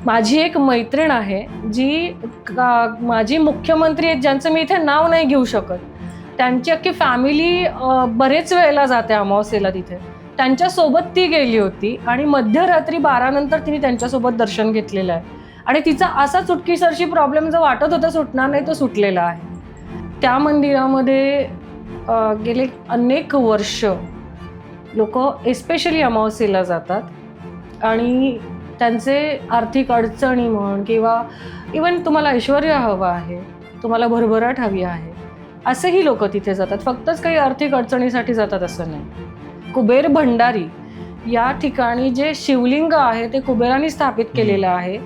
माझी एक मैत्रीण आहे जी माझी मुख्यमंत्री आहेत, ज्यांचं मी इथे नाव नाही घेऊ शकत. त्यांची अख्खी फॅमिली बरेच वेळेला जाते अमावास्येला तिथे. त्यांच्यासोबत ती गेली होती आणि मध्यरात्री 12 नंतर तिने त्यांच्यासोबत दर्शन घेतलेलं आहे आणि तिचा असा चुटकीसरशी प्रॉब्लेम जो वाटत होता सुटणार नाही तो सुटलेला आहे. त्या मंदिरामध्ये गेले अनेक वर्ष लोक एस्पेशली अमावास्येला जातात आणि त्यांचे आर्थिक अडचणी म्हण किंवा इवन तुम्हाला ऐश्वर्य हवं आहे, तुम्हाला भरभराट हवी आहे, असेही लोक तिथे जातात. फक्तच काही आर्थिक अडचणीसाठी जातात असं नाही. कुबेर भंडारी या ठिकाणी जे शिवलिंग आहे ते कुबेरांनी स्थापित केलेलं आहे.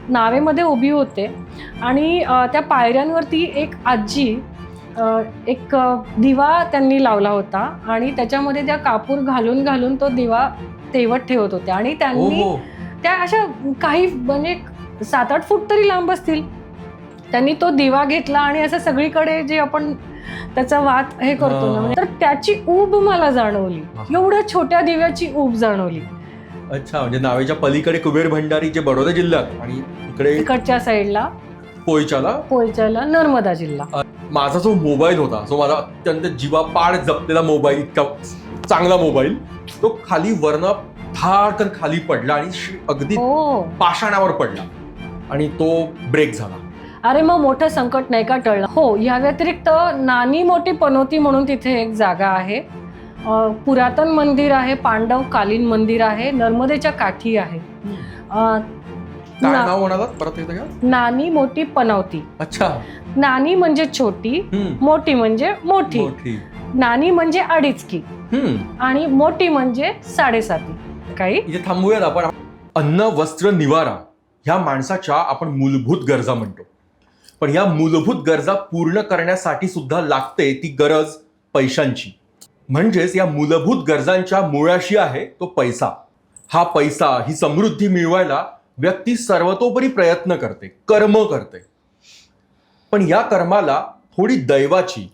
नावेमध्ये उभी होते आणि त्या पायऱ्यांवरती एक आजी एक दिवा त्यांनी लावला होता आणि त्याच्यामध्ये त्या कापूर घालून घालून तो दिवा तेवत ठेवत होत्या आणि त्यांनी त्या अशा काही म्हणजे 7-8 फूट तरी लांब असतील. त्यांनी तो दिवा घेतला आणि असं सगळीकडे जे आपण त्याचा वात हे करतो ना, तर त्याची ऊब मला जाणवली. एवढ्या छोट्या दिव्याची ऊब जाणवली. अच्छा, म्हणजे नावेच्या पलीकडे कुबेर भंडारी जे बडोदा जिल्ह्यात आणि इकडच्या साईडला पोयचाला नर्मदा जिल्हा. माझा जो मोबाईल होता, जो माझा अत्यंत जीवापाड जपलेला मोबाईल, इतका चांगला मोबाईल, तो खाली वरनं धाडकन खाली पडला आणि अगदी पाषाणावर पडला आणि तो ब्रेक झाला. अरे मग मोठं संकट नाही का टळलं. हो, या व्यतिरिक्त नानी मोठी पनोती म्हणून तिथे एक जागा आहे. पुरातन मंदिर आहे, पांडव कालीन मंदिर आहे, नर्मदेच्या काठी आहे. काय नाव म्हणालात परत एकदा? नानी मोठी पनवती. अच्छा. नानी म्हणजे छोटी, मोठी म्हणजे मोठी. नानी म्हणजे 2.5 आणि मोठी म्हणजे 7.5. काही इथे थांबूयात आपण. अन्न, वस्त्र, निवारा ह्या माणसाच्या आपण मूलभूत गरजा म्हणतो, पण या मूलभूत गरजा पूर्ण करण्यासाठी सुद्धा लागते ती गरज पैशांची. म्हणजेच या मूलभूत गरजांच्या मुळाशी आहे तो पैसा. हा पैसा, ही समृद्धी मिळवायला व्यक्ती सर्वतोपरी प्रयत्न करते, कर्म करते. पण या कर्माला थोडी दैवाची,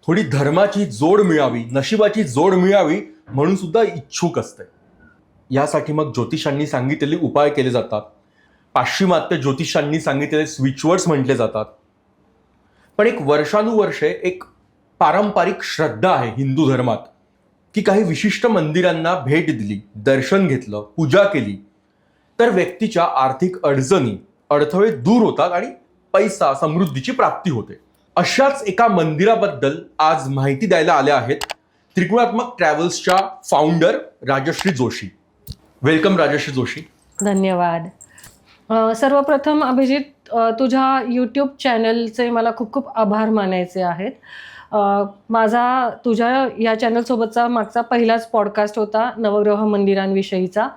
थोडी धर्माची जोड मिळावी, नशिबाची जोड मिळावी म्हणून सुद्धा इच्छुक असते. यासाठी मग ज्योतिषांनी सांगितलेले उपाय केले जातात. पाश्चिमात्य ज्योतिषांनी सांगितलेले स्विचवर्ड्स म्हटले जातात. पण एक वर्षानुवर्षे एक पारंपरिक श्रद्धा आहे हिंदू धर्मात की काही विशिष्ट मंदिरांना भेट दिली, दर्शन घेतलं, पूजा केली तर व्यक्तीच्या आर्थिक अडचणी, अडथळे दूर होतात आणि पैसा, समृद्धीची प्राप्ती होते. अशाच एका मंदिराबद्दल आज माहिती द्यायला आल्या आहेत त्रिगुणात्मक ट्रॅव्हल्सच्या फाउंडर राजश्री जोशी. वेलकम राजश्री जोशी. धन्यवाद. सर्वप्रथम अभिजित, तुझ्या यूट्यूब चॅनलचे मला खूप खूप आभार मानायचे आहेत. माझा तुझ्या या चॅनलसोबतचा मागचा पहिलाच पॉडकास्ट होता नवग्रह मंदिरांविषयीचा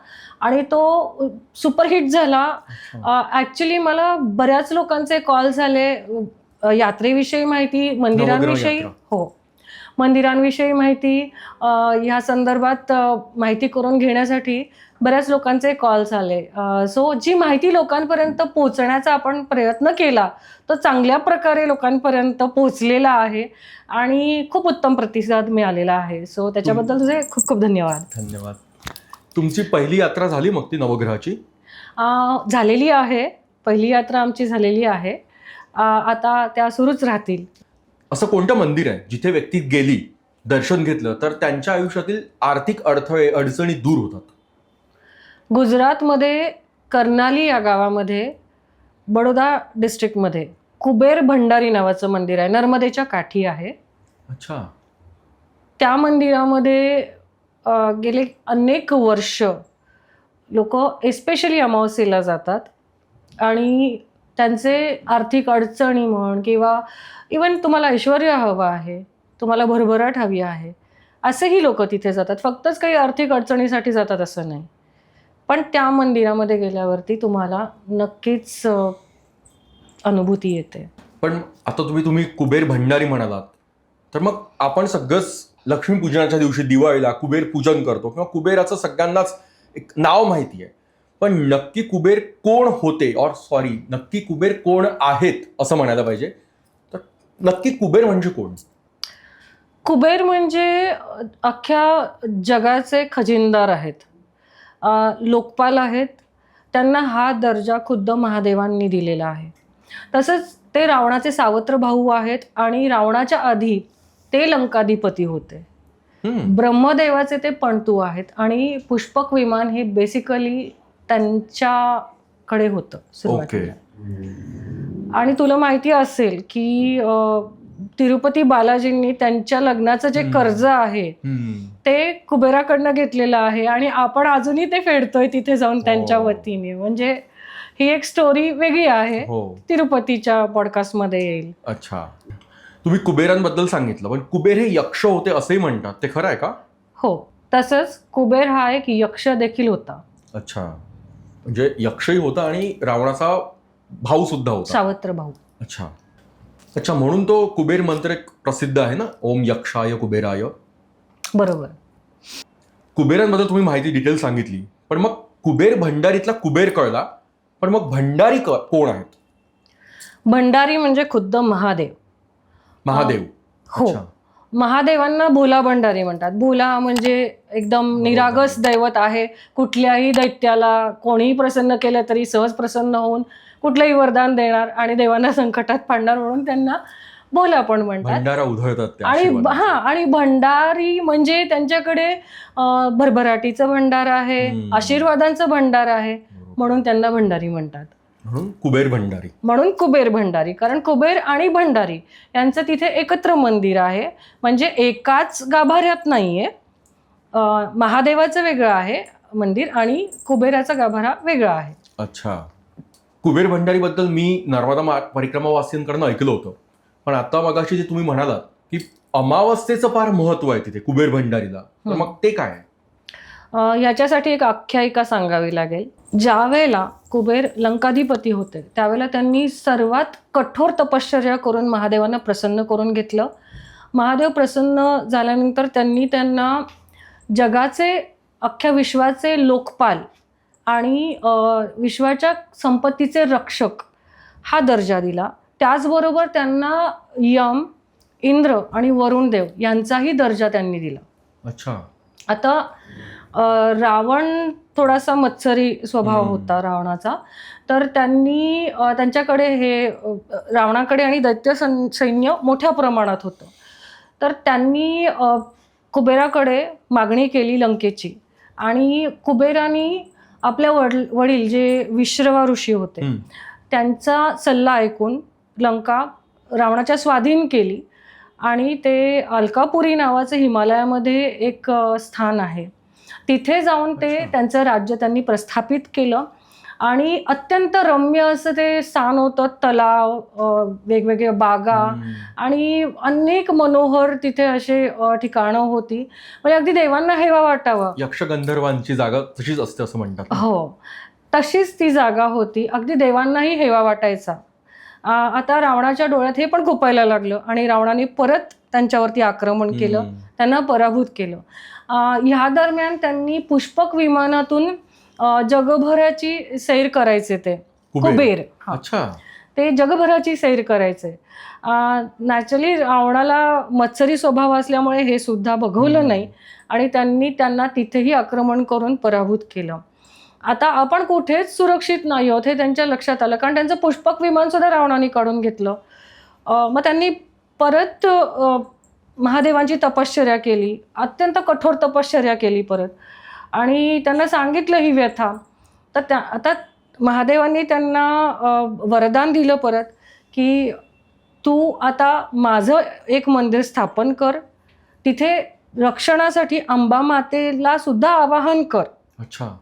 आणि तो सुपरहिट झाला. ॲक्च्युली मला बऱ्याच लोकांचे कॉल्स आले यात्रेविषयी माहिती, मंदिरांविषयी, मंदिरांविषयी माहिती, ह्या संदर्भात माहिती करून घेण्यासाठी बऱ्याच लोकांचे कॉल्स आले. सो जी माहिती लोकांपर्यंत पोहोचण्याचा आपण प्रयत्न केला तो चांगल्या प्रकारे लोकांपर्यंत पोहोचलेला आहे आणि खूप उत्तम प्रतिसाद मिळालेला आहे. सो त्याच्याबद्दल तुझे खूप खूप धन्यवाद. धन्यवाद. तुमची पहिली यात्रा झाली मग ती नवग्रहाची? झालेली आहे. पहिली यात्रा आमची झालेली आहे. आता त्या सुरूच राहतील. असं कोणतं मंदिर आहे जिथे व्यक्ती गेली, दर्शन घेतलं तर त्यांच्या आयुष्यातील आर्थिक अडथळे, अडचणी दूर होतात? गुजरातमध्ये कर्नाली या गावामध्ये, बडोदा डिस्ट्रिक्टमध्ये कुबेर भंडारी नावाचं मंदिर आहे. नर्मदेच्या काठी आहे. अच्छा. त्या मंदिरामध्ये गेले अनेक वर्ष लोक एस्पेशली अमावास्येला जातात आणि त्यांचे आर्थिक अडचणी म्हण किंवा इवन तुम्हाला ऐश्वर्य हवं आहे, तुम्हाला भरभराट हवी आहे, असेही लोक तिथे जातात. फक्तच काही आर्थिक अडचणीसाठी जातात असं नाही. पण त्या मंदिरामध्ये गेल्यावरती तुम्हाला नक्कीच अनुभूती येते. पण आता तुम्ही कुबेर भंडारी म्हणालात तर मग आपण सगळंच लक्ष्मीपूजनाच्या दिवशी दिवाळीला कुबेर पूजन करतो किंवा कुबेराचं सगळ्यांनाच एक नाव माहिती आहे. पण नक्की कुबेर कोण होते, नक्की कुबेर कोण आहेत असं म्हणायला पाहिजे. तर नक्की कुबेर म्हणजे कोण? कुबेर म्हणजे अख्ख्या जगाचे खजिनदार आहेत, लोकपाल आहेत. त्यांना हा दर्जा खुद्द महादेवांनी दिलेला आहे. तसंच ते रावणाचे सावत्र भाऊ आहेत आणि रावणाच्या आधी ते लंकाधिपती होते. ब्रह्मदेवाचे ते पणतू आहेत आणि पुष्पक विमान हे बेसिकली त्यांच्याकडे होतं सुरुवातीला. आणि तुला माहिती असेल की तिरुपती बालाजींनी त्यांच्या लग्नाचं जे कर्ज आहे ते कुबेराकडनं घेतलेलं आहे आणि आपण अजूनही ते फेडतोय तिथे जाऊन त्यांच्या वतीने. म्हणजे ही एक स्टोरी वेगळी आहे, तिरुपतीच्या पॉडकास्टमध्ये येईल. अच्छा, तुम्ही कुबेरांबद्दल सांगितलं, पण कुबेर हे यक्ष होते असेही म्हणतात, ते खरं आहे का? हो, तसंच कुबेर हा एक यक्ष देखील होता. अच्छा, म्हणजे यक्षही होता आणि रावणाचा भाऊ सुद्धा होता, सावत्र भाऊ. अच्छा अच्छा, म्हणून तो कुबेर मंत्र एक प्रसिद्ध आहे ना, ओम यक्षाय कुबेराय. बरोबर. कुबेरांबद्दल तुम्ही माहिती डिटेल सांगितली, पण मग कुबेर भंडारीतला कुबेर कळला, पण मग भंडारी कोण आहेत? भंडारी म्हणजे खुद्द महादेव. महादेव. हो, महादेवांना भोला भंडारी म्हणतात. भोला म्हणजे एकदम निरागस दैवत आहे. कुठल्याही दैत्याला कोणीही प्रसन्न केलं तरी सहज प्रसन्न होऊन कुठलंही वरदान देणार आणि देवांना संकटात पाडणार, म्हणून त्यांना भोला पण म्हणतात. भंडारा उधळतात. आणि भंडारी म्हणजे त्यांच्याकडे भरभराटीचं भंडार आहे, आशीर्वादांचं भंडार आहे, म्हणून त्यांना भंडारी म्हणतात. म्हणून कुबेर भंडारी. म्हणून कुबेर भंडारी, कारण कुबेर आणि भंडारी यांचं तिथे एकत्र मंदिर आहे. म्हणजे एकाच गाभाऱ्यात नाहीये. महादेवाचं वेगळं आहे मंदिर आणि कुबेराचा गाभारा वेगळा आहे. अच्छा, कुबेर भंडारी बद्दल मी नर्मदा परिक्रमावासियांकडनं ऐकलं होतं, पण आता मगाशी जे तुम्ही म्हणालात की अमावस्येचं फार महत्व आहे तिथे कुबेर भंडारीला, तर मग ते काय आहे? याच्यासाठी एक आख्यायिका सांगावी लागेल. ज्या वेळेला कुबेर लंकाधिपती होते त्यावेळेला त्यांनी सर्वात कठोर तपश्चर्या करून महादेवांना प्रसन्न करून घेतलं. महादेव प्रसन्न झाल्यानंतर त्यांनी त्यांना जगाचे, अख्ख्या विश्वाचे लोकपाल आणि विश्वाच्या संपत्तीचे रक्षक हा दर्जा दिला. त्याचबरोबर त्यांना यम, इंद्र आणि वरुण देव यांचाही दर्जा त्यांनी दिला. अच्छा. आता रावण थोडासा मत्सरी स्वभाव होता रावणाचा, तर त्यांनी त्यांच्याकडे हे रावणाकडे आणि दैत्य सैन्य मोठ्या प्रमाणात होतं. तर त्यांनी कुबेराकडे मागणी केली लंकेची आणि कुबेरानी आपल्या वडील जे विश्रवा ऋषी होते त्यांचा सल्ला ऐकून लंका रावणाच्या स्वाधीन केली आणि ते अलकापुरी नावाचं हिमालयामध्ये एक स्थान आहे, तिथे जाऊन ते त्यांचं राज्य त्यांनी प्रस्थापित केलं. आणि अत्यंत रम्य असं ते स्थान होतं. तलाव, वेगवेगळ्या बागा आणि अनेक मनोहर तिथे असे ठिकाणं होती. म्हणजे अगदी देवांना हेवा वाटावं. यक्ष गंधर्वांची जागा तशीच असते असं म्हणतात. हो, तशीच ती जागा होती. अगदी देवांनाही हेवा वाटायचा. आता रावणाच्या डोळ्यात हे पण खुपायला लागलं आणि रावणाने परत त्यांच्यावरती आक्रमण केलं, त्यांना पराभूत केलं. ह्या दरम्यान त्यांनी पुष्पक विमानातून जगभराची सैर करायचे ते कुबेर. अच्छा, ते जगभराची सैर करायचे. नॅचरली रावणाला मत्सरी स्वभाव असल्यामुळे हे सुद्धा बघवलं नाही आणि त्यांनी त्यांना तिथेही आक्रमण करून पराभूत केलं. आता आपण कुठेच सुरक्षित नाही आहोत हे त्यांच्या लक्षात आलं, कारण त्यांचं पुष्पक विमान सुद्धा रावणाने काढून घेतलं. मग त्यांनी परत महादेवांची तपश्चर्या केली, अत्यंत कठोर तपश्चर्या केली परत, आणि त्यांना सांगितलं ही व्यथा. तर आता महादेवांनी त्यांना वरदान दिलं परत की तू आता माझं एक मंदिर स्थापन कर, तिथे रक्षणासाठी अंबा मातेला सुद्धा आवाहन कर. अच्छा.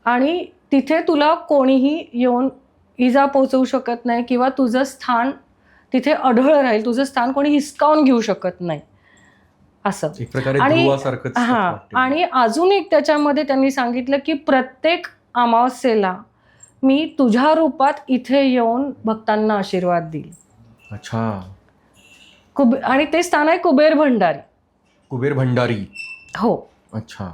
आणि तिथे तुला कोणीही येऊन इजा पोचवू शकत नाही किंवा तुझं स्थान तिथे अढळ राहील, तुझं स्थान कोणी हिसकावून घेऊ शकत नाही असं. आणि अजून एक त्याच्यामध्ये त्यांनी सांगितलं की प्रत्येक अमावस्येला मी तुझ्या रूपात इथे येऊन भक्तांना आशीर्वाद देईल. अच्छा. आणि ते स्थान आहे कुबेर भंडारी. कुबेर भंडारी. हो. अच्छा.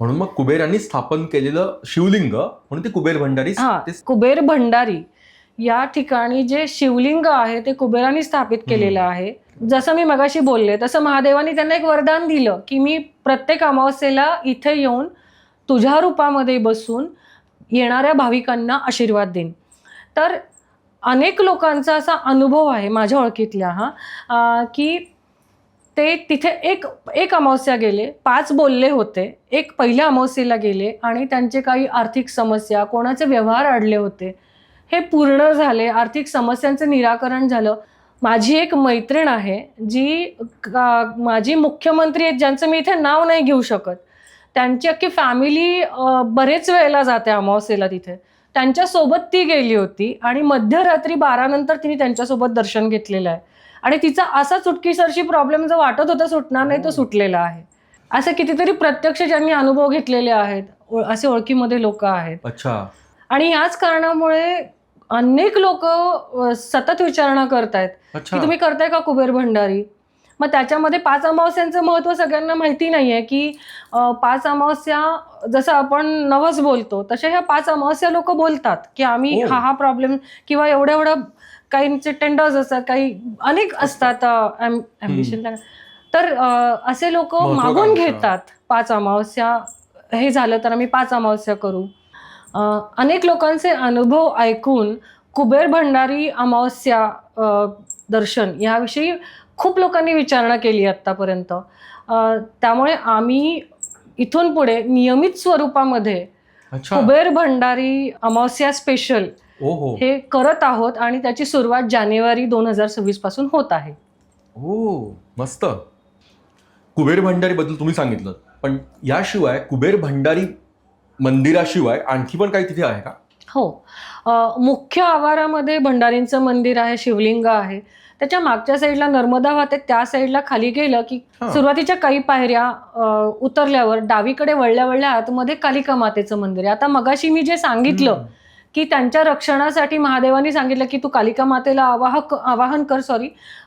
म्हणून मग कुबेरांनी स्थापन केलेलं शिवलिंग म्हणून ते कुबेर भंडारी. कुबेर भंडारी या ठिकाणी जे शिवलिंग आहे ते कुबेरांनी स्थापित केलेलं आहे. जसं मी मगाशी बोलले तसं महादेवानी त्यांना एक वरदान दिलं की मी प्रत्येक अमावस्येला इथे येऊन तुझ्या रूपामध्ये बसून येणाऱ्या भाविकांना आशीर्वाद देईन. तर अनेक लोकांचा असा अनुभव आहे माझ्या ओळखीतल्या की ते तिथे एक एक अमावस्या गेले, 5 बोलले होते. एक पहिल्या अमावस्येला गेले आणि त्यांचे काही आर्थिक समस्या, कोणाचे व्यवहार अडले होते. हे पूर्ण झाले, आर्थिक समस्यांचं निराकरण झालं. माझी एक मैत्रीण आहे, जी माजी मुख्यमंत्री आहेत, ज्यांचं मी इथे नाव नाही घेऊ शकत. त्यांची अख्खी फॅमिली बरेच वेळेला जाते अमावस्येला तिथे. त्यांच्यासोबत ती गेली होती आणि मध्यरात्री 12 नंतर तिने त्यांच्यासोबत दर्शन घेतलेलं आहे. आणि तिचा असा चुटकीसरशी प्रॉब्लेम जो वाटत होता सुटणार नाही तो सुटलेला आहे. असे कितीतरी प्रत्यक्ष ज्यांनी अनुभव घेतलेले आहेत, असे ओळखीमध्ये लोक आहेत. अच्छा. आणि याच कारणामुळे अनेक लोक सतत विचारणा करतायत की तुम्ही करताय का कुबेर भंडारी. मग त्याच्यामध्ये 5 अमावस्यांचं महत्व सगळ्यांना माहिती नाहीये की 5 अमावस्या जसं आपण नवस बोलतो तशा ह्या 5 अमावस्या लोक बोलतात की आम्ही हा प्रॉब्लेम किंवा एवढं काहींचे टेंडर्स असतात, काही अनेक असतात ॲम्बिशन. तर असे लोक मागून घेतात 5 अमावस्या हे झालं तर आम्ही 5 अमावस्या करू. अनेक लोकांचे अनुभव ऐकून कुबेर भंडारी अमावस्या दर्शन याविषयी खूप लोकांनी विचारणा केली आत्तापर्यंत. त्यामुळे आम्ही इथून पुढे नियमित स्वरूपामध्ये कुबेर भंडारी अमावस्या स्पेशल हे करत आहोत आणि त्याची सुरुवात जानेवारी 2026 पासून होत आहे. हो, मस्त. कुबेर भंडारी बद्दल तुम्ही सांगितलं, पण याशिवाय कुबेर भंडारी मंदिराशिवाय आणखी पण काही तिथे आहे का? हो, मुख्य आवारामध्ये भंडारींचं मंदिर आहे, शिवलिंग आहे. त्याच्या मागच्या साईडला नर्मदा वाहते, त्या साईडला खाली गेलं की सुरुवातीच्या काही पायऱ्या उतरल्यावर डावीकडे वळल्या आतमध्ये कालिका मातेचं मंदिर आहे. आता मगाशी मी जे सांगितलं की त्यांच्या रक्षणासाठी महादेवांनी सांगितलं की तू कालिका मातेला आवाहन कर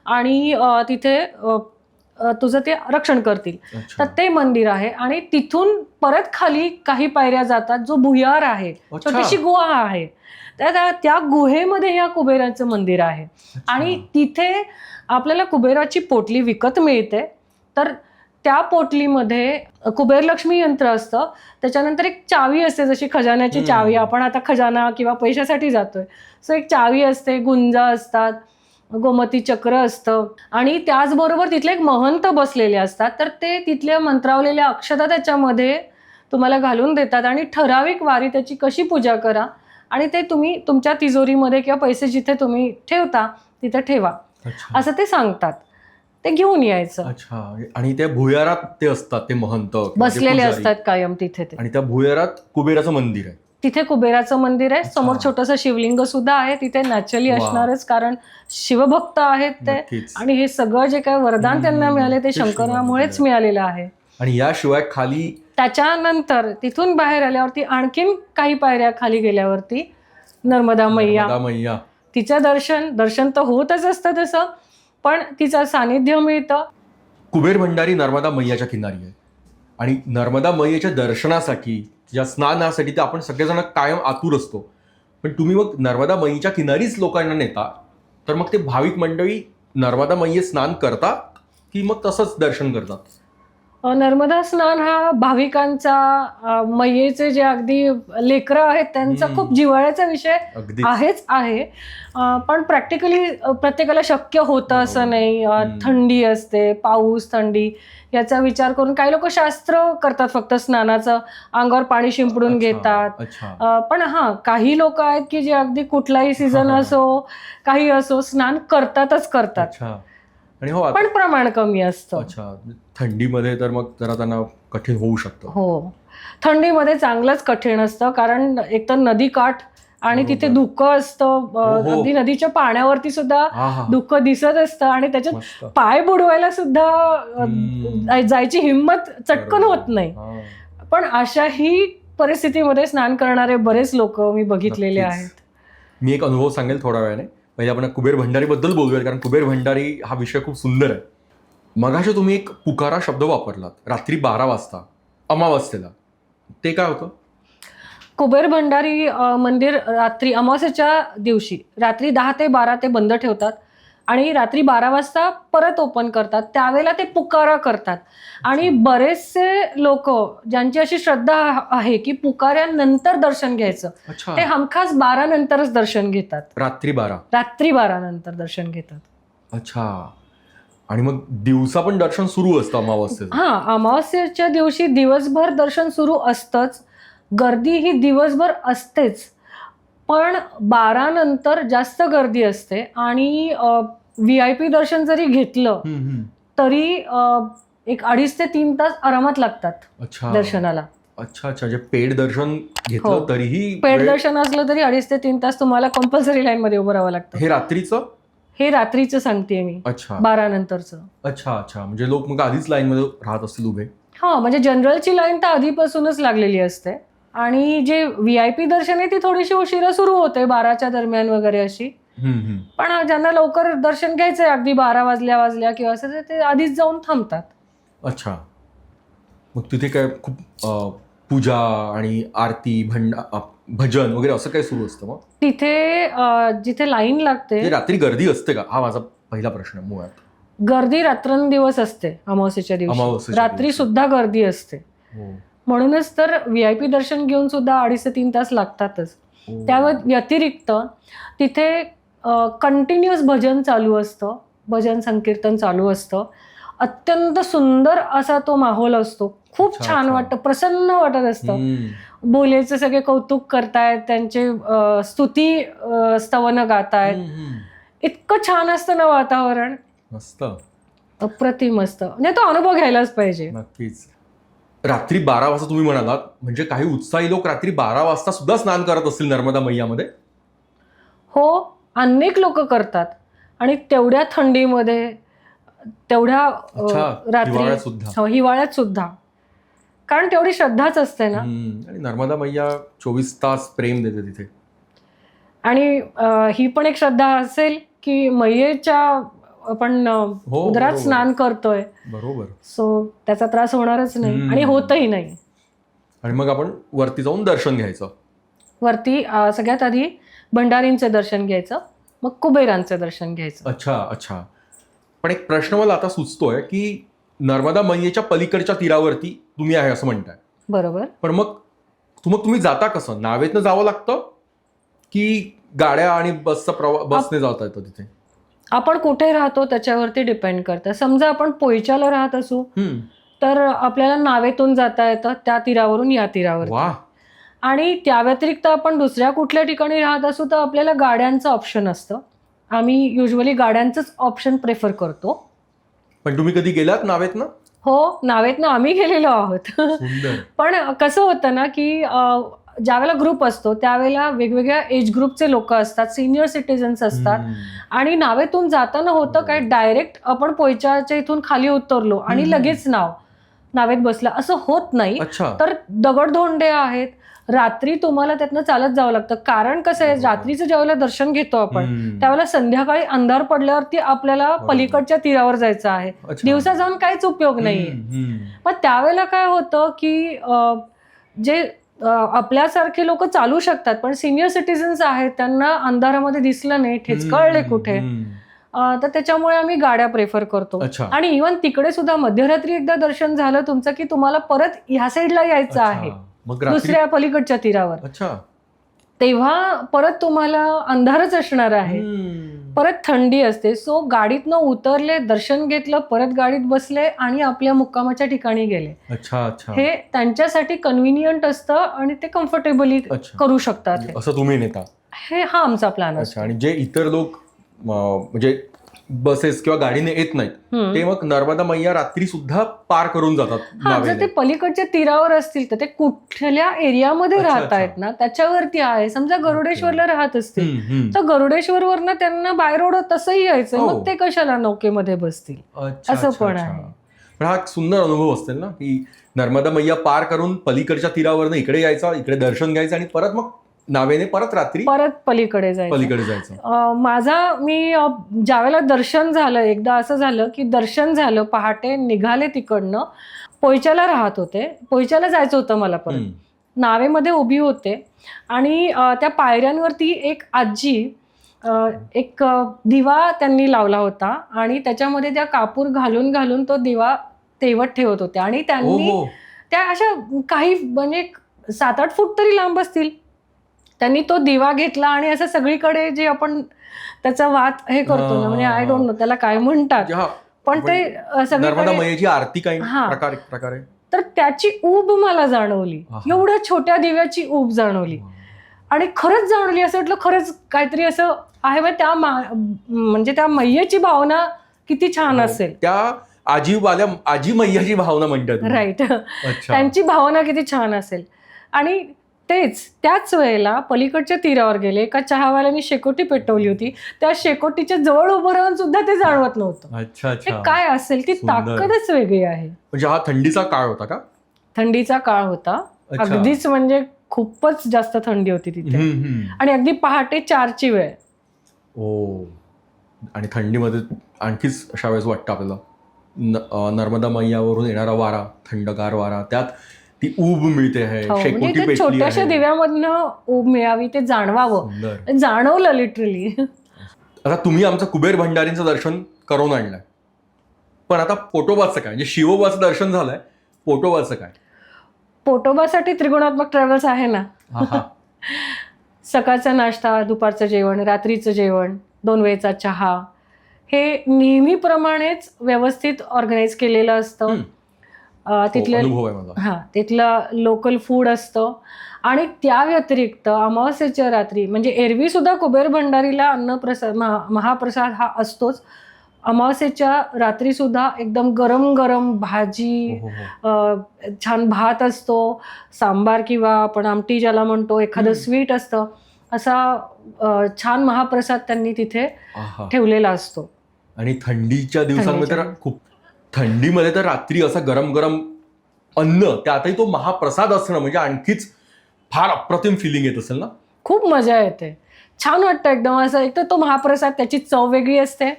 आणि तिथे तुझं ते रक्षण करतील. तर ते मंदिर आहे आणि तिथून परत खाली काही पायऱ्या जातात, जो भुयार आहे, छोटीशी गुहा आहे. त्या गुहेमध्ये या कुबेराचं मंदिर आहे आणि तिथे आपल्याला कुबेराची पोटली विकत मिळते. तर त्या पोटलीमध्ये कुबेर लक्ष्मी यंत्र असतं, त्याच्यानंतर एक चावी असते, जशी खजान्याची चावी, आपण आता खजाना किंवा पैशासाठी जातोय, सो एक चावी असते, गुंजा असतात, गोमती चक्र असतं आणि त्याचबरोबर तिथले एक महंत बसलेले असतात. तर ते तिथल्या मंत्रावलेल्या अक्षता त्याच्यामध्ये तुम्हाला घालून देतात आणि ठराविक वारी त्याची कशी पूजा करा आणि ते तुम्ही तुमच्या तिजोरीमध्ये किंवा पैसे जिथे तुम्ही ठेवता तिथे ठेवा असं ते सांगतात. ते घेऊन यायचं. अच्छा. आणि त्या भुयारात ते असतात, ते महंत बसलेले असतात कायम तिथे. आणि त्या भुयारात कुबेराचं मंदिर आहे. तिथे कुबेराचं मंदिर आहे. समोर छोटंसं शिवलिंग सुद्धा आहे. तिथे नॅचरली असणारच, कारण शिवभक्त आहेत ते आणि हे सगळं जे काय वरदान त्यांना मिळाले ते शंकरामुळेच मिळालेलं आहे. आणि याशिवाय खाली त्याच्यानंतर तिथून बाहेर आल्यावरती आणखीन काही पायऱ्या खाली गेल्यावरती नर्मदा मैया, तिचं दर्शन तर होतच असतं तसं, पण तिचं सानिध्य मिळतं. कुबेर भंडारी नर्मदा मैयाच्या किनारी आहे आणि नर्मदा मैयाच्या दर्शनासाठी, या स्नानासाठी तर आपण सगळेजण कायम आतुर असतो. पण तुम्ही मग नर्मदा मैयाच्या किनारीच लोकांना नेता, तर मग ते भाविक मंडळी नर्मदा मैये स्नान करतात की मग तसंच दर्शन करतात? नर्मदा स्नान हा भाविकांचा, मैयेचे जे अगदी लेकरं आहेत त्यांचा खूप जिव्हाळ्याचा विषय आहेच आहे. पण प्रॅक्टिकली प्रत्येकाला शक्य होतं असं नाही. थंडी असते, पाऊस, थंडी याचा विचार करून काही लोक शास्त्र करतात, फक्त स्नानाचं अंगावर पाणी शिंपडून घेतात. पण काही लोक आहेत की जे अगदी कुठलाही सीझन असो, काही असो, स्नान करतातच करतात. पण प्रमाण कमी असतं. अच्छा. थंडीमध्ये तर मग जरा त्यांना कठीण होऊ शकतं. हो, थंडीमध्ये चांगलंच कठीण असतं, कारण एकतर नदी काठ आणि तिथे धुकं असतं. अगदी नदीच्या पाण्यावरती सुद्धा धुकं दिसत असतं आणि त्याच्यात पाय बुडवायला सुद्धा जायची हिंमत चटकन होत नाही. पण अशाही परिस्थितीमध्ये स्नान करणारे बरेच लोक मी बघितलेले आहेत. मी एक अनुभव सांगेल थोड्या वेळाने. पहिले आपण कुबेर भंडारी बद्दल बोलूया, कारण कुबेर भंडारी हा विषय खूप सुंदर आहे. मगाशी तुम्ही एक पुकारा शब्द वापरलात रात्री 12 वाजता अमावस्येला, ते काय होतं? कुबेर भंडारी मंदिर रात्री अमावस्येच्या दिवशी रात्री 10 ते 12 ते बंद ठेवतात आणि रात्री 12 वाजता परत ओपन करतात. त्यावेळेला ते पुकारा करतात आणि बरेचसे लोक ज्यांची अशी श्रद्धा आहे की पुकाऱ्यानंतर दर्शन घ्यायचं, अच्छा, ते हमखास 12 नंतरच दर्शन घेतात. रात्री 12. रात्री 12 नंतर दर्शन घेतात. अच्छा. आणि मग दिवसा पण दर्शन सुरू असतं अमावस्येचं? हा, अमावस्येच्या दिवशी दिवसभर दर्शन सुरू असतंच. गर्दी ही दिवसभर असतेच, पण 12 नंतर जास्त गर्दी असते आणि VIP दर्शन जरी घेतलं तरी एक 2.5 ते 3 तास आरामात लागतात अच्छा दर्शनाला. अच्छा अच्छा. म्हणजे पेड दर्शन घेतलं हो. तरीही पेड दर्शन असलं तरी 2.5 ते 3 तास तुम्हाला कंपल्सरी लाईन मध्ये उभं राहावं लागतं. हे रात्रीचं? हे रात्रीचं सांगतेय मी, अच्छा 12 नंतरचं. अच्छा अच्छा. म्हणजे लोक मग आधीच लाईन मध्ये राहत असतील उभे? हा, म्हणजे जनरलची लाईन तर आधीपासूनच लागलेली असते आणि जे VIP दर्शन आहे ती थोडीशी उशिरा सुरू होते, 12च्या दरम्यान वगैरे अशी. पण ज्यांना लवकर दर्शन घ्यायचंय, अगदी 12 वाजल्या किंवा असं, ते आधीच जाऊन थांबतात. अच्छा. मग तिथे काय खूप पूजा आणि आरती भजन वगैरे असं काय सुरू असतं मग तिथे? जिथे लाईन लागते रात्री गर्दी असते का, हा माझा पहिला प्रश्न मुळात. गर्दी रात्रंदिवस असते. अमावस्येच्या दिवशी रात्री सुद्धा गर्दी असते. म्हणूनच तर VIP दर्शन घेऊन सुद्धा 2.5 ते 3 तास लागतातच. त्या व्यतिरिक्त तिथे कंटिन्युअस भजन चालू असतं, भजन संकीर्तन चालू असतं. अत्यंत सुंदर असा तो माहोल असतो. खूप छान वाटतं, प्रसन्न वाटत असतं. भोलेचे सगळे कौतुक करतायत, त्यांचे स्तुती स्तवन गातायत. इतकं छान असतं ना वातावरण, मस्त, अप्रतिम असतं. म्हणजे तो अनुभव घ्यायलाच पाहिजे. नक्कीच. रात्री 12 वाजता तुम्ही म्हणालात, म्हणजे काही उत्साही लोक रात्री 12 वाजता सुद्धा स्नान करत असतील नर्मदा मैयामध्ये? हो, अनेक लोक करतात आणि तेवढ्या थंडीमध्ये, तेवढ्या रात्री, हिवाळ्यात सुद्धा, कारण तेवढी श्रद्धाच असते ना. आणि नर्मदा मैया 24 तास प्रेम देते तिथे. आणि ही पण एक श्रद्धा असेल की मैयेच्या आपण उदरात स्नान करतोय, बरोबर, सो त्याचा त्रास होणारच नाही आणि होतही नाही. आणि मग आपण वरती जाऊन दर्शन घ्यायचं. वरती सगळ्यात आधी भंडारींचं दर्शन घ्यायचं, मग कुबेरांचं दर्शन घ्यायचं. अच्छा अच्छा. पण एक प्रश्न मला आता सुचतोय की नर्मदा मैयेच्या पलीकडच्या तीरावरती तुम्ही आहे असं म्हणताय, बरोबर. पण मग तुम्ही जाता कसं? नावेतनं जावं लागतं की गाड्या आणि बसने जाता येतं तिथे? आपण कुठे राहतो त्याच्यावरती डिपेंड करतं. समजा आपण पोयच्याला राहत असू तर आपल्याला नावेतून जाता येतं त्या तीरावरून या तीरावर. आणि त्या व्यतिरिक्त आपण दुसऱ्या कुठल्या ठिकाणी राहत असू तर आपल्याला गाड्यांचं ऑप्शन असतं. आम्ही युजली गाड्यांचंच ऑप्शन प्रेफर करतो. पण तुम्ही कधी गेलात नावेतनं? हो, नावेतनं आम्ही गेलेलो आहोत. पण कसं होतं ना की ज्यावेळेला ग्रुप असतो त्यावेळेला वेगवेगळ्या एज ग्रुपचे लोक असतात, सिनियर सिटीजन्स असतात. आणि नावेतून जाताना होतं काय, डायरेक्ट आपण पोयच्याच्या इथून खाली उतरलो आणि लगेच नावेत बसला असं होत नाही. तर दगडधोंडे आहेत, रात्री तुम्हाला त्यातनं चालत जावं लागतं. कारण कसं आहे, रात्रीचं ज्यावेळेला दर्शन घेतो आपण त्यावेळेला संध्याकाळी अंधार पडल्यावरती आपल्याला पलीकडच्या तीरावर जायचं आहे. दिवसा जाऊन काहीच उपयोग नाहीये. मग त्यावेळेला काय होतं की जे आपल्यासारखे लोक चालू शकतात, पण सिनियर सिटीजन्स आहेत त्यांना अंधारामध्ये दिसलं नाही, ठेचकळले कुठे, तर त्याच्यामुळे आम्ही गाड्या प्रेफर करतो. आणि इव्हन तिकडे सुद्धा मध्यरात्री एकदा दर्शन झालं तुमचं की तुम्हाला परत ह्या साईडला यायचं आहे दुसऱ्या पलीकडच्या तीरावर, तेव्हा परत तुम्हाला अंधारच असणार आहे, परत थंडी असते. सो गाडीतनं उतरले, दर्शन घेतलं, परत गाडीत बसले आणि आपल्या मुक्कामाच्या ठिकाणी गेले. हे त्यांच्यासाठी कन्व्हिनियंट असतं आणि ते कम्फर्टेबली करू शकतात. असं तुम्ही नेता? हा आमचा प्लॅन असतो. आणि जे इतर लोक म्हणजे बसेस किंवा गाडीने येत नाहीत ते मग नर्मदा मैया रात्री सुद्धा पार करून जातात. जर ते पलीकडच्या तीरावर असतील तर ते कुठल्या एरियामध्ये राहत आहेत ना त्याच्यावरती आहे. समजा गरुडेश्वरला राहत असतील तर गरुडेश्वरवरनं त्यांना बाय रोड तसंही यायचं, मग ते कशाला नौकेमध्ये बसतील, असं पण आहे. पण हा एक सुंदर अनुभव असतील ना की नर्मदा मैया पार करून पलीकडच्या तीरावरनं इकडे यायचा, इकडे दर्शन घ्यायचं आणि परत मग नावेने परत रात्री परत पलीकडे जायचं. मी ज्यावेळेला दर्शन झालं, एकदा असं झालं की दर्शन झालं, पहाटे निघाले तिकडनं, पोयच्याला राहत होते, पोयच्याला जायचं होतं मला, परत नावेमध्ये उभी होते आणि त्या पायऱ्यांवरती एक आजी एक दिवा त्यांनी लावला होता आणि त्याच्यामध्ये त्या कापूर घालून घालून तो दिवा तेवत ठेवत होत्या आणि त्यांनी हो. त्या अशा काही म्हणजे 7-8 फूट तरी लांब असतील. त्यांनी तो दिवा घेतला आणि असं सगळीकडे जे आपण त्याचा वात हे करतो ना, म्हणजे आय डोंट नो त्याला काय म्हणतात, म्हणजे पण ते नर्मदा सगळीकडे मैयाची आरती काही हा. प्रकारे तर त्याची ऊब मला जाणवली, एवढ्या छोट्या दिव्याची ऊब जाणवली आणि खरंच जाणवली. असं वाटलं खरंच काहीतरी असं आहे. म्हणजे त्या मैयेची भावना किती छान असेल. त्या आजी मैयाची भावना म्हणतात. राईट. त्यांची भावना किती छान असेल. आणि त्याच वेळेला पलीकडच्या तीरावर गेले, एका चहावाल्याने शेकोटी पेटवली होती. त्या शेकोटीच्या जवळ उभं राहून सुद्धा ते जाणवत नव्हतं. अच्छा. ते काय असेल, ती ताकदच वेगळी आहे. म्हणजे हा थंडीचा काळ होता का? थंडीचा काळ होता. अगदीच म्हणजे खूपच जास्त थंडी होती तिथे आणि अगदी पहाटे 4ची वेळ. ओ, आणि थंडीमध्ये आणखीच अशा वेळेस वाटतं आपल्याला नर्मदा मैयावरून येणारा वारा, थंडगार वारा, त्यात ती ऊब मिळते आहे, शेकोटी म्हणजे पेटली छोट्याशा दिव्यामधनं ऊब मिळावी, ते जाणवावं. जाणवलं लिटरली. आता तुम्ही आमचं कुबेर भंडारींचं दर्शन करून आणलंय, पण आता पोटोबाचं काय? म्हणजे शिवोबाचं दर्शन झालंय, पोटोबाचं काय? पोटोबासाठी त्रिगुणात्मक ट्रॅव्हल्स आहे ना. सकाळचा नाश्ता, दुपारचं जेवण, रात्रीचं जेवण, 2 वेळचा चहा, हे नेहमीप्रमाणेच व्यवस्थित ऑर्गनाईज केलेलं असतं. तिथलं लोकल फूड असतं आणि त्या व्यतिरिक्त अमावस्येच्या रात्री म्हणजे एरवी सुद्धा कुबेर भंडारीला अन्नप्रसाद महाप्रसाद हा असतोच. अमावस्येच्या रात्री सुद्धा एकदम गरम गरम भाजी, छान भात असतो, सांबार किंवा आपण आमटी ज्याला म्हणतो, एखादं स्वीट असतं. असा छान महाप्रसाद त्यांनी तिथे ठेवलेला असतो. आणि थंडीच्या दिवसांमध्ये तर खूप, थंडीमध्ये तर रात्री असं गरम गरम अन्न, त्यातही तो महाप्रसाद असणं म्हणजे आणखीच फार अप्रतिम फिलिंग येत असेल ना. खूप मजा येते, छान वाटतं एकदम. असं एक तर तो महाप्रसाद, त्याची चव वेगळी असते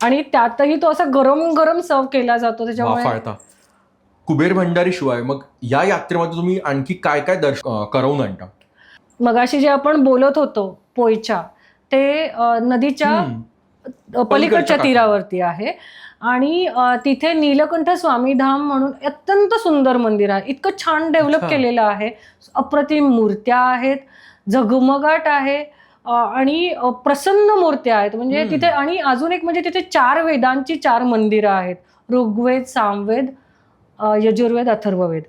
आणि त्यातही तो असा गरम गरम सर्व केला जातो. त्याच्यामुळे कुबेर भंडारी शिवाय मग या यात्रेमध्ये तुम्ही आणखी काय काय दर्शन करवून आणता? मगाशी जे आपण बोलत होतो पोयचा, ते नदीच्या पलीकडच्या तीरावरती आहे आणि तिथे नीलकंठ स्वामी धाम म्हणून अत्यंत सुंदर मंदिर आहे. इतकं छान डेव्हलप केलेलं आहे. अप्रतिम मूर्त्या आहेत, झगमगाट आहे आणि प्रसन्न मूर्त्या आहेत. म्हणजे तिथे आणि अजून एक म्हणजे तिथे 4 वेदांची 4 मंदिरं आहेत. ऋग्वेद, सामवेद, यजुर्वेद, अथर्ववेद,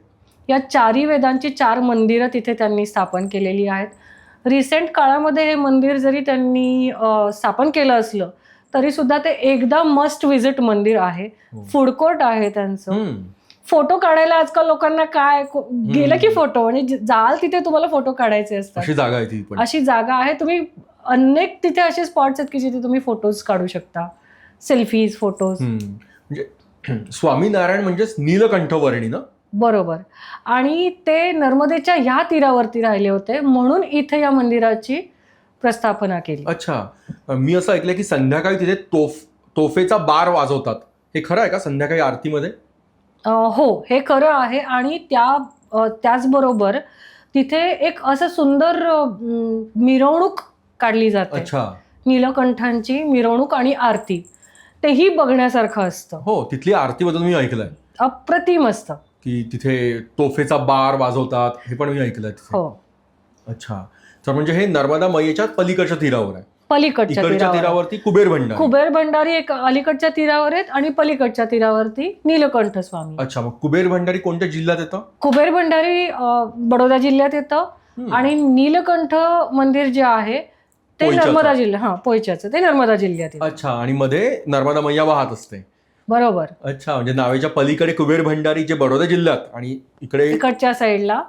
या 4ही वेदांची 4 मंदिरं तिथे त्यांनी स्थापन केलेली आहेत. रिसेंट काळामध्ये हे मंदिर जरी त्यांनी स्थापन केलं असलं तरी सुद्धा ते एकदा मस्ट व्हिजिट मंदिर आहे. फूड कोर्ट आहे त्यांचं. फोटो काढायला आजकाल लोकांना काय, गेलं की फोटो, म्हणजे जाल तिथे तुम्हाला फोटो काढायचे असतात. अशी जागा आहे. तुम्ही अनेक तिथे असे स्पॉट्स आहेत की जिथे तुम्ही फोटोज काढू शकता, सेल्फीज, फोटोज. म्हणजे स्वामीनारायण म्हणजेच नीलकंठ वर्णी ना. बरोबर. आणि ते नर्मदेच्या ह्या तीरावरती राहिले होते म्हणून इथे या मंदिराची प्रस्थापना केली. अच्छा, मी असं ऐकलंय की संध्याकाळी तिथे तोफेचा बार वाजवतात, हे खरं आहे का संध्याकाळी आरतीमध्ये? हो, हे खरं आहे. आणि त्याचबरोबर तिथे एक असं सुंदर मिरवणूक काढली जाते. अच्छा, नीलकंठांची मिरवणूक आणि आरती, तेही बघण्यासारखं असतं. हो, तिथली आरतीबद्दल मी ऐकलंय, अप्रतिम असतं. की तिथे तोफेचा बार वाजवतात, हे पण मी ऐकलंय. हो. अच्छा, तर म्हणजे हे नर्मदा मैयाच्या पलीकडच्या तीरावर आहे. पलीकडच्या तीरावरती कुबेर भंडारी एक अलीकडच्या तीरावर आहेत आणि पलीकडच्या तीरावरती नीलकंठ स्वामी. अच्छा, मग कुबेर भंडारी कोणत्या जिल्ह्यात येतं? कुबेर भंडारी बडोदा जिल्ह्यात येतं आणि नीलकंठ मंदिर जे आहे ते नर्मदा जिल्हा, पोयच्याचं, ते नर्मदा जिल्ह्यात येतं. अच्छा, आणि मध्ये नर्मदा मैया वाहत असते. बरोबर. अच्छा, म्हणजे नावेच्या पलीकडे कुबेर भंडारी जे बडोदा जिल्ह्यात आणि इकडच्या साईडला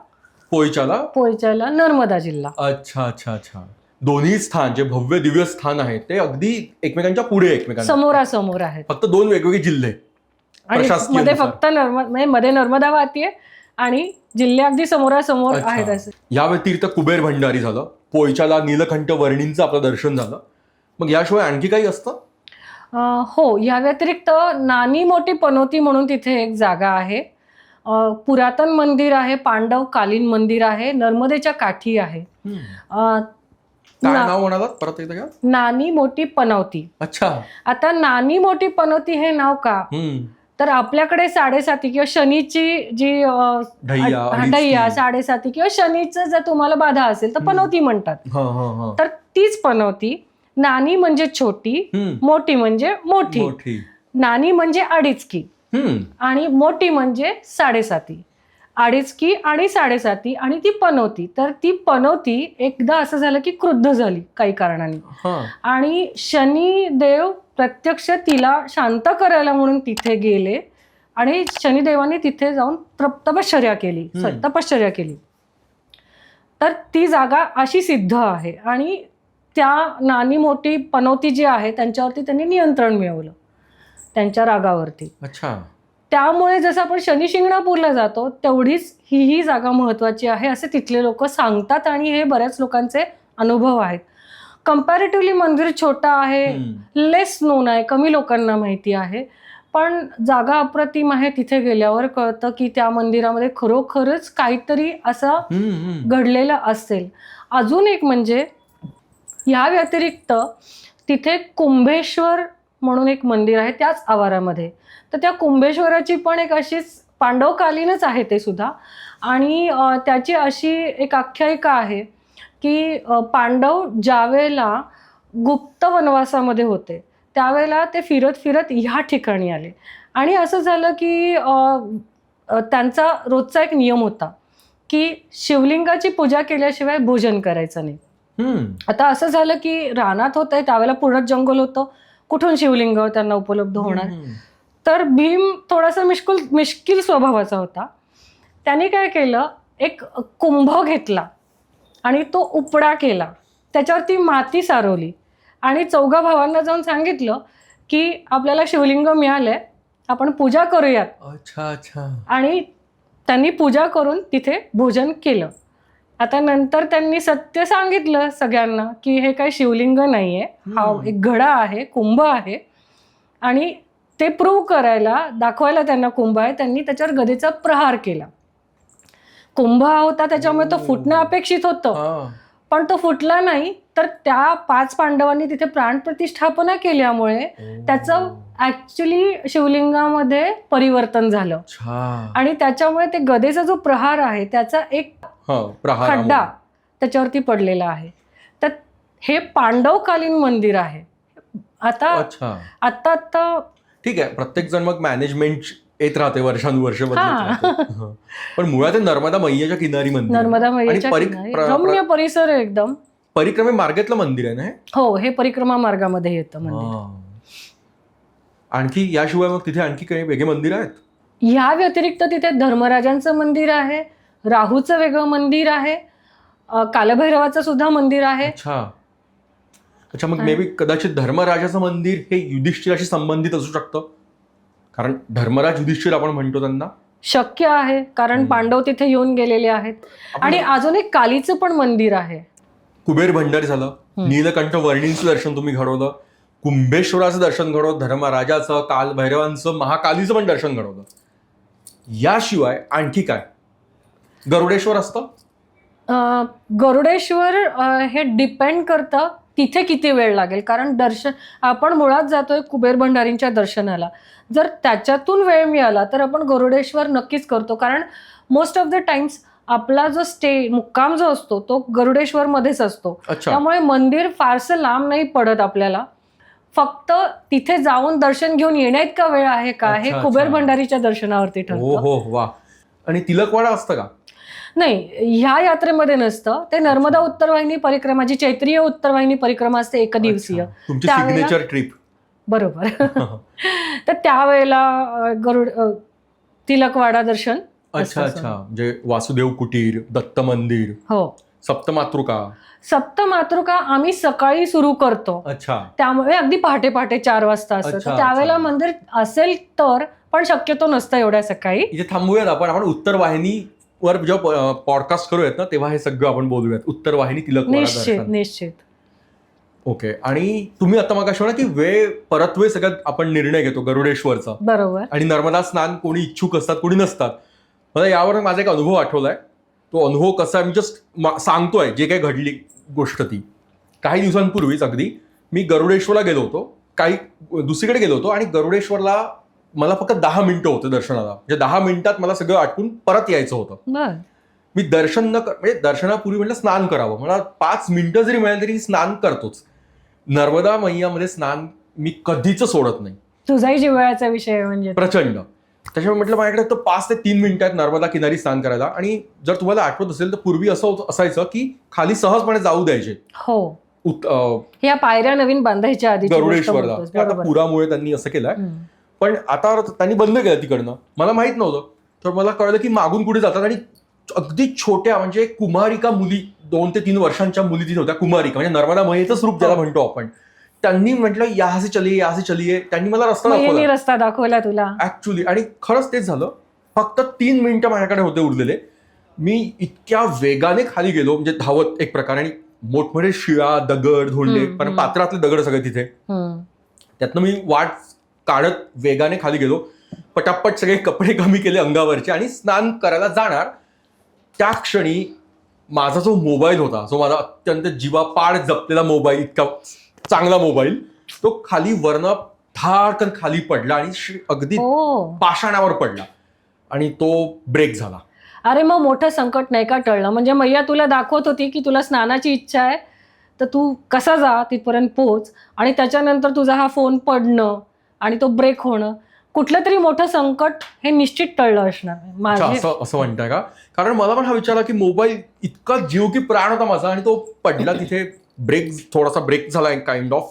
पोयच्याला नर्मदा जिल्हा. अच्छा अच्छा अच्छा. दोन्ही स्थान जे भव्य दिव्य स्थान आहे ते अगदी एकमेकांच्या पुढे, समोरासमोर आहेत. फक्त 2 वेगवेगळे जिल्हे आणि मध्ये फक्त मध्ये नर्मदा वाहतीये आणि जिल्हे अगदी समोरासमोर आहेत. असं या व्यतिरिक्त कुबेर भंडारी झालं, पोयच्याला नीलकंठ वर्णींचं आपलं दर्शन झालं, मग याशिवाय आणखी काही असतं? हो, या व्यतिरिक्त नानी मोठी पनोती म्हणून तिथे एक जागा आहे. पुरातन मंदिर आहे, पांडव कालीन मंदिर आहे, नर्मदेच्या काठी आहे. काय नाव म्हणालात परत एकदा का? नानी मोठी पनवती. अच्छा. आता नानी मोठी पनवती हे नाव का, तर आपल्याकडे 7.5 किंवा शनीची जी ढैया 7.5 किंवा शनीचं जर तुम्हाला बाधा असेल तर पनवती म्हणतात. तर तीच पनवती. नानी म्हणजे छोटी, मोठी म्हणजे मोठी. नानी म्हणजे 2.5 की आणि मोठी म्हणजे 7.5. 2.5 की आणि 7.5 आणि ती पनवती. तर ती पनवती एकदा असं झालं की क्रुद्ध झाली काही कारणाने आणि शनिदेव प्रत्यक्ष तिला शांत करायला म्हणून तिथे गेले आणि शनिदेवाने तिथे जाऊन तपश्चर्या केली. तर ती जागा अशी सिद्ध आहे आणि त्या नानी मोठी पनवती जी आहे त्यांच्यावरती त्यांनी नियंत्रण मिळवलं, त्यांच्या रागावरती. अच्छा. त्यामुळे जसं आपण शनी शिंगणापूरला जातो तेवढीच ही जागा महत्वाची आहे असे तिथले लोक सांगतात आणि हे बऱ्याच लोकांचे अनुभव आहेत. कम्पॅरेटिव्हली मंदिर छोटा आहे, लेस नोन आहे, कमी लोकांना माहिती आहे, पण जागा अप्रतिम आहे. तिथे गेल्यावर कळतं की त्या मंदिरामध्ये खरोखरच काहीतरी असं घडलेलं असेल. अजून एक म्हणजे या व्यतिरिक्त तिथे कुंभेश्वर म्हणून एक मंदिर आहे त्याच आवारामध्ये. तर त्या कुंभेश्वराची पण एक अशीच पांडवकालीनच आहे ते सुद्धा आणि त्याची अशी एक आख्यायिका आहे की पांडव ज्यावेळेला गुप्त वनवासामध्ये होते त्यावेळेला ते फिरत फिरत ह्या ठिकाणी आले आणि असं झालं की त्यांचा रोजचा एक नियम होता की शिवलिंगाची पूजा केल्याशिवाय भोजन करायचं नाही. आता असं झालं की रानात होतंय त्यावेळेला पूर्ण जंगल होतं, कुठून शिवलिंग त्यांना उपलब्ध होणार. तर भीम थोडासा मिश्किल स्वभावाचा होता. त्याने काय केलं, एक कुंभ घेतला आणि तो उपडा केला, त्याच्यावरती माती सारवली आणि 4 भावांना जाऊन सांगितलं की आपल्याला शिवलिंग मिळालंय, आपण पूजा करूयात. अच्छा अच्छा. आणि त्यांनी पूजा करून तिथे भोजन केलं. आता नंतर त्यांनी सत्य सांगितलं सगळ्यांना की हे काही शिवलिंग नाहीये, हा एक घडा आहे, कुंभ आहे. आणि ते प्रूव्ह करायला, दाखवायला त्यांना कुंभ आहे, त्यांनी त्याच्यावर गदेचा प्रहार केला. कुंभ हा होता त्याच्यामुळे तो फुटणं अपेक्षित होतं, पण तो फुटला नाही. तर त्या 5 पांडवांनी तिथे प्राणप्रतिष्ठापना केल्यामुळे त्याचं ऍक्च्युली शिवलिंगामध्ये परिवर्तन झालं आणि त्याच्यामुळे ते गदेचा जो प्रहार आहे त्याचा एक खड्डा त्याच्यावरती पडलेला आहे. तर हे पांडवकालीन मंदिर आहे. आता ठीक आहे, प्रत्येक जण मग मॅनेजमेंट येत राहते वर्षानुवर्ष पण मुळात नर्मदा मैयाच्या किनारी मंदिर, नर्मदा मैयाच्या रम्य परिसर आहे एकदम. परिक्रमे मार्गातलं मंदिर आहे ना हे? हो, हे परिक्रमा मार्गामध्ये येतं मंदिर. आणखी याशिवाय मग तिथे आणखी काही वेगळे मंदिर आहेत? ह्या व्यतिरिक्त तिथे धर्मराजांचं मंदिर आहे, राहूचं वेगळं मंदिर आहे, कालभैरवाचं सुद्धा मंदिर आहे. अच्छा, मग मे बी कदाचित धर्मराजाचं मंदिर हे युधिष्ठिराशी संबंधित असू शकतं, कारण धर्मराज युधिष्ठिर आपण म्हणतो त्यांना. शक्य आहे, कारण पांडव तिथे येऊन गेलेले आहेत. आणि अजून एक कालीचं पण मंदिर आहे. कुबेर भंडारी झालं, नीलकंठ वर्णींचं दर्शन तुम्ही घडवलं, कुंभेश्वराचं दर्शन घडवलं, धर्मराजाचं, कालभैरवांचं, महाकालीचं पण दर्शन घडवलं. याशिवाय आणखी काय? गरुडेश्वर असतं? गरुडेश्वर हे डिपेंड करतं तिथे किती वेळ लागेल, कारण दर्शन आपण मुळात जातोय कुबेर भंडारींच्या दर्शनाला. जर त्याच्यातून वेळ मिळाला तर आपण गरुडेश्वर नक्कीच करतो, कारण मोस्ट ऑफ द टाइम्स आपला जो मुक्काम जो असतो तो गरुडेश्वर मध्येच असतो. त्यामुळे मंदिर फारसं लांब नाही पडत आपल्याला. फक्त तिथे जाऊन दर्शन घेऊन येण्या इतका वेळ आहे का हे कुबेर भंडारीच्या दर्शनावरती ठरतं. हो वा. आणि तिलकवाडा असतं का? नाही, ह्या यात्रेमध्ये नसतं. ते नर्मदा उत्तरवाहिनी परिक्रमा, जी चैत्रीय उत्तरवाहिनी परिक्रमा असते एकदिवसीय, सिग्नेचर ट्रिप. बरोबर. तर त्यावेळेला तिलकवाडा दर्शन. अच्छा, म्हणजे वासुदेव कुटीर, दत्त मंदिर, हो, सप्तमातृका आम्ही सकाळी सुरू करतो. त्यामुळे अगदी पहाटे 4 वाजता असतं. त्यावेळेला मंदिर असेल तर, पण शक्यतो नसतं एवढ्या सकाळी. इथे थांबूयात आपण उत्तरवाहिनीवर जेव्हा पॉडकास्ट करूयात ना तेव्हा हे सगळं आपण बोलूयात. उत्तरवाहिनी तिलकवाडा. निश्चित. ओके. आणि तुम्ही आता मग म्हणा की वेळ सगळ्यात आपण निर्णय घेतो गरुडेश्वरचा, बरोबर, आणि नर्मदा स्नान कोणी इच्छुक असतात कोणी नसतात. मला यावर माझा एक अनुभव आठवलाय. तो अनुभव कसा मी जस्ट सांगतोय, जे काही घडली गोष्ट ती. काही दिवसांपूर्वीच अगदी मी गरुडेश्वरला गेलो होतो, काही दुसरीकडे गेलो होतो आणि गरुडेश्वरला मला फक्त 10 मिनिटं होते दर्शनाला. म्हणजे 10 मिनिटात मला सगळं आटपून परत यायचं होतं. बर. मी दर्शन म्हणजे दर्शनापूर्वी म्हटलं स्नान करावं. मला 5 मिनिटं जरी मिळाली तरी स्नान करतोच. नर्मदा मैयामध्ये स्नान मी कधीच सोडत नाही. तुझाही जिव्हाळ्याचा विषय आहे म्हणजे. प्रचंड. त्याच्यामुळे म्हटलं माझ्याकडे तर 5 ते 3 मिनिटं आहेत नर्मदा किनारी स्नान करायला. आणि जर तुम्हाला आठवत असेल तर पूर्वी असं असायचं की खाली सहजपणे जाऊ द्यायचे. हो. या पायऱ्या नवीन बांधायच्या आधी गरुडेश्वरला. आता पुरामुळे त्यांनी असं केलंय, पण आता त्यांनी बंद केलं तिकडनं. मला माहित नव्हतं. तर मला कळलं की मागून कुठे जातात आणि अगदी छोट्या म्हणजे कुमारिका मुली, 2 ते 3 वर्षांच्या मुली तिथे होत्या. कुमारिका म्हणजे नर्मदा मैयेचंच रूप ज्याला म्हणतो आपण. त्यांनी म्हटलं यहाँ से चलिए. त्यांनी मला रस्ता दाखवला तुला ऍक्च्युली. आणि खरंच तेच झालं. फक्त 3 मिनिटं माझ्याकडे होते उरलेले. मी इतक्या वेगाने खाली गेलो म्हणजे धावत एक प्रकारे, आणि मोठमोठे शिळा दगड धोंडे, पण पात्रातले दगड सगळे तिथे. त्यातनं मी वाट काढत वेगाने खाली गेलो. पटापट सगळे कपडे कमी केले अंगावरचे आणि स्नान करायला जाणार त्या क्षणी माझा जो मोबाईल होता, जो माझा अत्यंत जीवापाड जपलेला मोबाईल, इतका चांगला मोबाईल, तो खाली वरनं धाडकन खाली पडला आणि अगदी पाषाणावर पडला आणि तो ब्रेक झाला. अरे मग मोठं संकट नाही का टळलं? म्हणजे मैया तुला दाखवत होती की तुला स्नानाची इच्छा आहे, तर तू कसा जा तिथपर्यंत पोहोच, आणि त्याच्यानंतर तुझा हा फोन पडणं आणि तो ब्रेक होणं, कुठलं तरी मोठं संकट हे निश्चित टळलं असणार. असं म्हणताय का? कारण मला पण हा विचार की मोबाईल इतका जीव की प्राण होता माझा आणि तो पडला तिथे. थोडासा ब्रेक झाला काइंड ऑफ.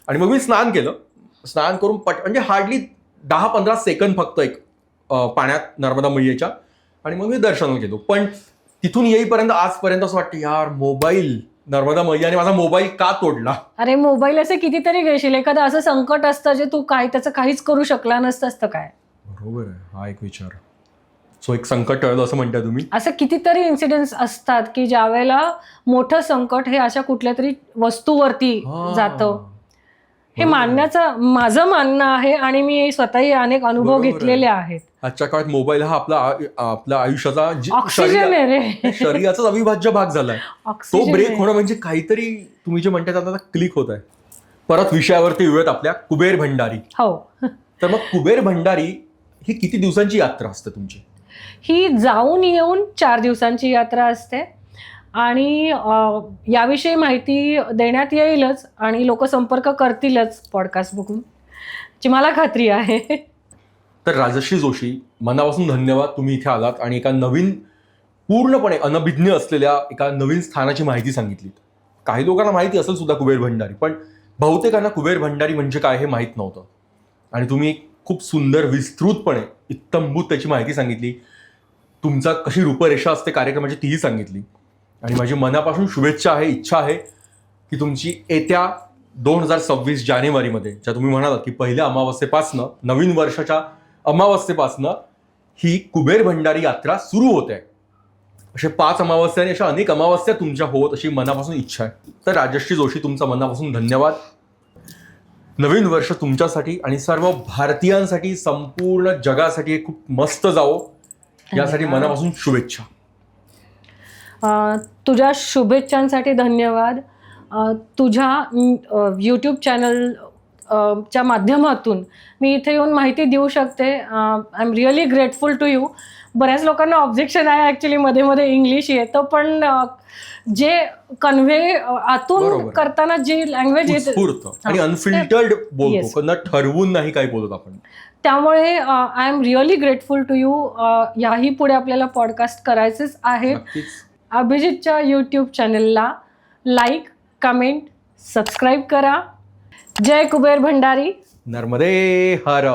आणि मग मी स्नान केलं. स्नान करून म्हणजे हार्डली 10-15 सेकंद फक्त एक पाण्यात नर्मदा मैयेच्या, आणि मग मी दर्शनाला गेलो. पण तिथून येईपर्यंत आजपर्यंत असं वाटतं यार, मोबाईल, नर्मदा मैयाने माझा मोबाईल का तोडला? अरे मोबाईल असे कितीतरी घेशील, एखादं असं संकट असतं जे तू त्याचं काहीच करू शकला नसतं काय? बरोबर आहे, हा एक विचार. सो एक संकट टळलं असं म्हणताय तुम्ही? असं कितीतरी इन्सिडेंट्स असतात की ज्या वेळेला मोठं संकट हे अशा कुठल्या तरी वस्तूवरती जातं. हे माझं मानणं आहे आणि मी स्वतःही अनेक अनुभव घेतलेले आहेत. आजच्या काळात मोबाईल हा आपल्या आयुष्याचा ऑक्सिजन आहे रे, शरीराचाच अविभाज्य भाग झालाय. तो ब्रेक होणं म्हणजे काहीतरी तुम्ही जे म्हणताय आता क्लिक होत आहे. परत विषयावरती येऊयात आपल्या कुबेर भंडारी. हो. तर मग कुबेर भंडारी ही किती दिवसांची यात्रा असते तुमची? ही जाऊन येऊन 4 दिवसांची यात्रा असते आणि याविषयी माहिती देण्यात येईलच आणि लोक संपर्क करतीलच पॉडकास्ट बघून, जी मला खात्री आहे. तर राजश्री जोशी, मनापासून धन्यवाद. तुम्ही इथे आलात आणि एका नवीन, पूर्णपणे अनभिज्ञ असलेल्या एका नवीन स्थानाची माहिती सांगितलीत. काही लोकांना माहिती असेल सुद्धा कुबेर भंडारी, पण बहुतेकांना कुबेर भंडारी म्हणजे काय हे माहीत नव्हतं. आणि तुम्ही खूप सुंदर विस्तृतपणे इत्तंभूत त्याची माहिती सांगितली. तुमचा कशी रूपरेषा असते कार्यक्रमाची तीही सांगितली. आणि माझी मनापासून शुभेच्छा आहे, इच्छा आहे की तुमची येत्या 2026 जानेवारीमध्ये, ज्या तुम्ही म्हणालात की पहिल्या अमावस्येपासनं, नवीन वर्षाच्या अमावस्येपासनं ही कुबेर भंडारी यात्रा सुरू होते. असे 5 अमावस्या आणि अशा अनेक अमावस्या तुमच्या होत, अशी मनापासून इच्छा आहे. तर राजश्री जोशी, तुमचा मनापासून धन्यवाद. नवीन वर्ष तुमच्यासाठी आणि सर्व भारतीयांसाठी, संपूर्ण जगासाठी खूप मस्त जावो, यासाठी मनापासून शुभेच्छा. तुझ्या शुभेच्छांसाठी धन्यवाद. तुझ्या यूट्यूब चॅनल च्या माध्यमातून मी इथे येऊन माहिती देऊ शकते. I am really grateful to you. बऱ्याच लोकांना ऑब्जेक्शन आहे ॲक्च्युली, मध्ये मध्ये इंग्लिश येतं, पण जे कन्व्हे आतून करताना जी लँग्वेज येते आणि अनफिल्टर्ड बोलतो, न ठरवून नाही काही बोलत आपण. त्यामुळे I am really grateful to you. याही पुढे आपल्याला पॉडकास्ट करायचेच आहेत. अभिजितच्या यूट्यूब चॅनलला लाईक, कमेंट, सबस्क्राईब करा. जय कुबेर भंडारी. नर्मदे हर.